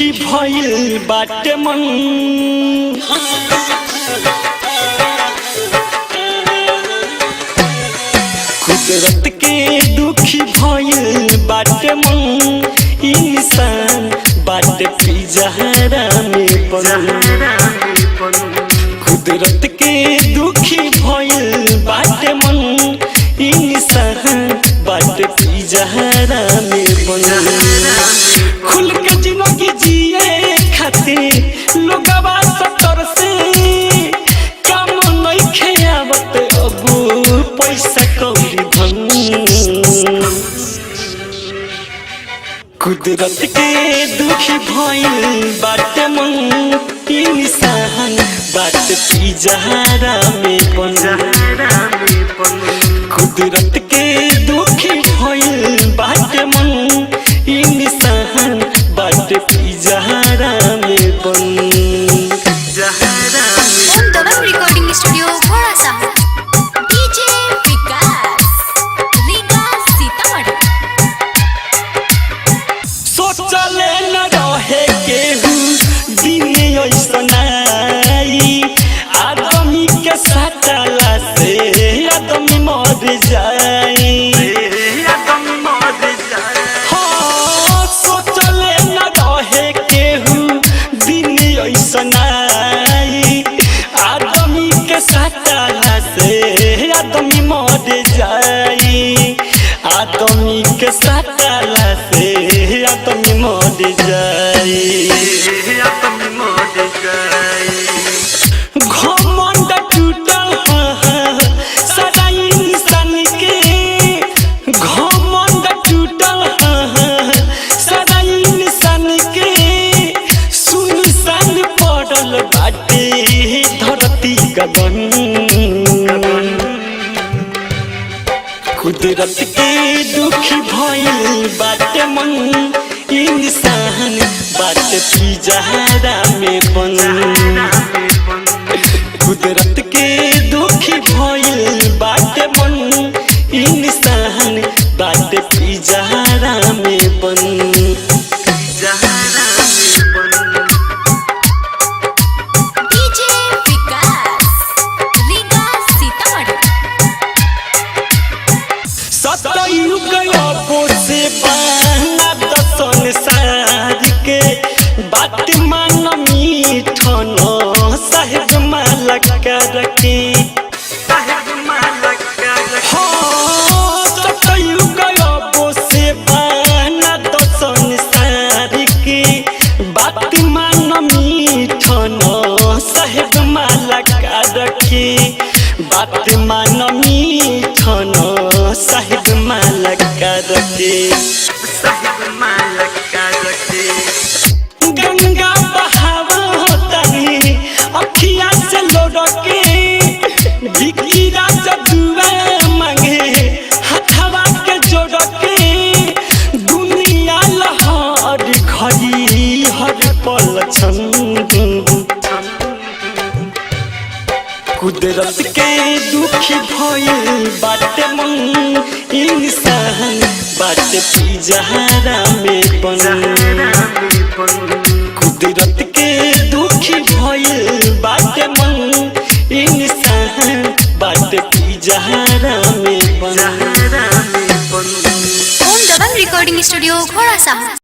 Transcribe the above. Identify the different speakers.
Speaker 1: दुखी भइल बाटे मन कुदरत के दुखी भइल बाटे मन इंसान बाटे पिजहरा में बन कुदरत के दुखी भइल बाटे मन इंसान बाटे पिजहरा में बन खुल के जिंदगी जिए खातिर लोगवा सतर से काम नइखे आवत अब पैसा कौड़ी धन कुदरत के दुखी भइल बाटे मन इंसान बाटे पिजहरा में बन कुदरत के दुखी भइल बाटे मन इंसान बाटे पिजहरा में बन
Speaker 2: ओम दबंग रिकॉर्डिंग स्टूडियो घोड़ा साहब डीजे विकास रीगा सीतामढ़ी
Speaker 1: सोचले न रहे केहू दिन ऐसन आई आदमी के सटला से आदमी मर जाई हाँ सोचले न रहे केहू दिन ऐसन आई आदमी के सटला से आदमी मर जाई आदमी के सटला से आदमी मर जाई घमंड टूटल सदा इंसान के घमंड टूटल सदा इंसान के सुनसान पड़ल बाटे धरती गगन कुदरत के दुखी भइल बाटे मन इंसान बाटे पिजहरा में बन कुदरत के दुखी भइल बाटे मन इंसान बाटे पिजहरा में बन
Speaker 2: डीजे विकास रीगा सीतामढ़ी
Speaker 1: सतयुग अपो से बना दसन सार के बात मान मीठन साहेब मालक रखे हाँ सतयुग अपो से बना दसन सार के बात मान मीठन साहेब मालक रखे बात मान मीठन साहिब मालक रखे गंगा बहावा तनी अखिया से लोड़के भिकी राज दुआ मांगे हथवा के जोड़के दुनिया लहर घड़ी हर पल छन कुदरत के दुखी भइल बाटे मन इंसान बाटे पिजहरा में बन कुदरत के दुखी भइल बाटे मन इंसान बाटे पिजहरा में बन
Speaker 2: ओम दबंग रिकॉर्डिंग स्टूडियो घोड़ा साहब